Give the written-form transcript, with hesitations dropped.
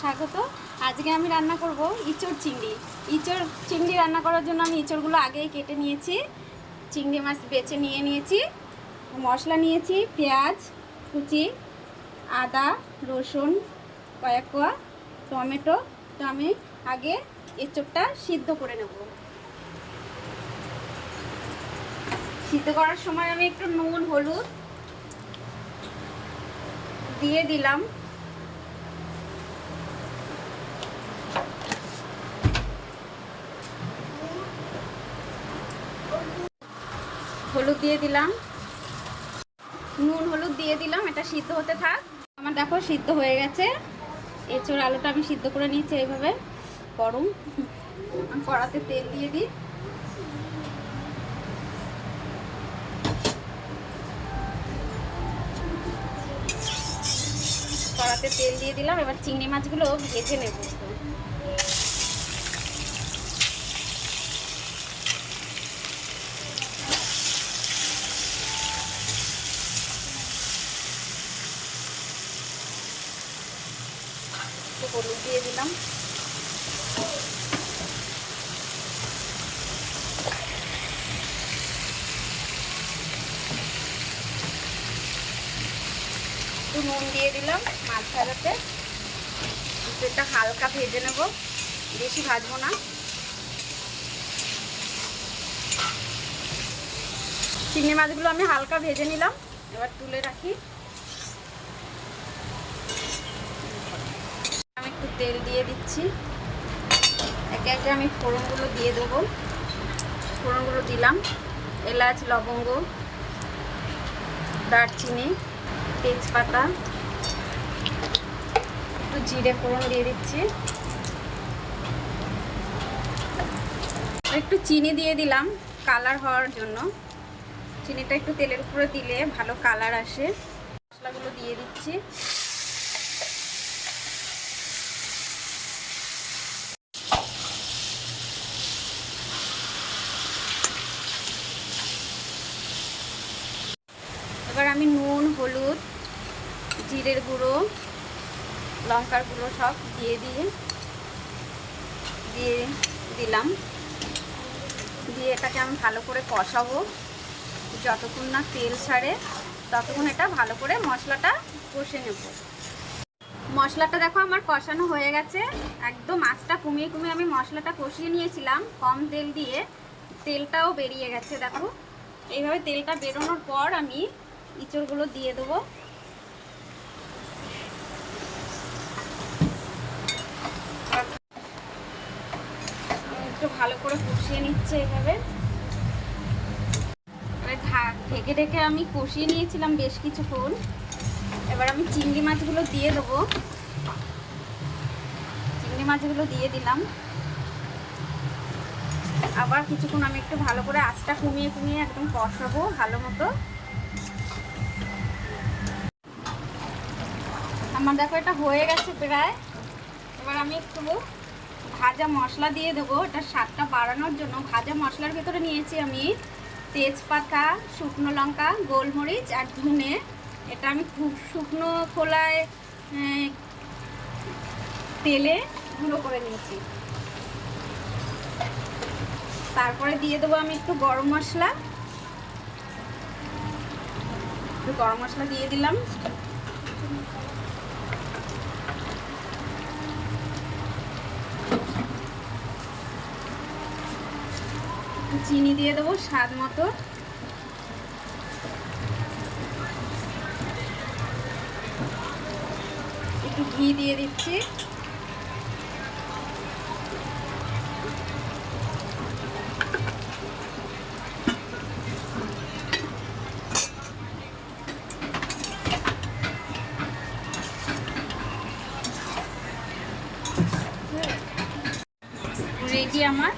স্বাগত। আজকে আমি রান্না করব ইঁচড় চিংড়ি। ইঁচড় চিংড়ি রান্না করার জন্য আমি ইঁচড়গুলো আগেই কেটে নিয়েছি, চিংড়ি মাছ বেছে নিয়েছি। মশলা নিয়েছি পেঁয়াজ কুচি, আদা রসুন কয়েক কোয়া, টমেটো। তো আমি আগে ইঁচড়টা সিদ্ধ করে নেব। সিদ্ধ করার সময় আমি একটু নুন হলুদ দিয়ে দিলাম। হলুদ দিয়ে দিলাম, নুন হলুদ দিয়ে দিলাম। এটা সিদ্ধ হতে থাক। আমার দেখো সিদ্ধ হয়ে গেছে। এঁচোড় আলুটা আমি সিদ্ধ করে নিয়েছি এইভাবে। গরম কড়াতে তেল দিয়ে দিই। কড়াতে তেল দিয়ে দিলাম। এবার চিংড়ি মাছগুলো ভেজে নেব। হলুদ দিয়ে দিলাম, একটু নুন দিয়ে দিলাম। মাছ ভাজাতে এটা হালকা ভেজে নেব, বেশি ভাজবো না। চিংড়ি মাছগুলো আমি হালকা ভেজে নিলাম। এবার তুলে রাখি। আমি একটু তেল দিয়ে দিচ্ছি। একে একে আমি ফোড়নগুলো দিয়ে দেবো। ফোড়নগুলো দিলাম, এলাচ লবঙ্গ দারচিনি তেজপাতা, একটু জিরে ফোড়ন দিয়ে দিচ্ছি। একটু চিনি দিয়ে দিলাম কালার হওয়ার জন্য। চিনিটা একটু তেলের উপরে দিলে ভালো কালার আসে। মশলাগুলো দিয়ে দিচ্ছি। এবার আমি নুন হলুদ জিরের গুঁড়ো লঙ্কার গুঁড়ো সব দিয়ে দিলাম। দিয়ে এটাকে আমি ভালো করে কষাবো। যতক্ষণ না তেল ছাড়ে ততক্ষণ এটা ভালো করে মশলাটা কষে নেব। মশলাটা দেখো আমার কষানো হয়ে গেছে। একদম আঁচটা কমিয়ে আমি মশলাটা কষিয়ে নিয়েছিলাম কম তেল দিয়ে। তেলটাও বেরিয়ে গেছে দেখো। এইভাবে তেলটা বেরোনোর পর আমি ইঁচড়গুলো দিয়ে দেবো। একটু ভালো করে কষিয়ে নিচ্ছে এইভাবে। ঢেকে ঢেকে আমি কষিয়ে নিয়েছিলাম বেশ কিছুক্ষণ। এবার আমি চিংড়ি মাছগুলো দিয়ে দেবো। চিংড়ি মাছগুলো দিয়ে দিলাম। আবার কিছুক্ষণ আমি একটু ভালো করে আঁচটা কমিয়ে একদম কষাবো ভালো মতো। আমার দেখো এটা হয়ে গেছে প্রায়। এবার আমি একটু ভাজা মশলা দিয়ে দেবো। এটা স্বাদটা বাড়ানোর জন্য ভাজা মশলার ভেতরে নিয়েছি আমি তেজপাতা শুকনো লঙ্কা গোলমরিচ আর ধনে। এটা আমি খুব শুকনো খোলায় তেলে গুঁড়ো করে নিয়েছি। তারপরে দিয়ে দেবো আমি একটু গরম মশলা। দিয়ে দিলাম। চিনি দিয়ে দেবো স্বাদ মতো। একটু ঘি দিয়ে দিচ্ছি। রেডি আমার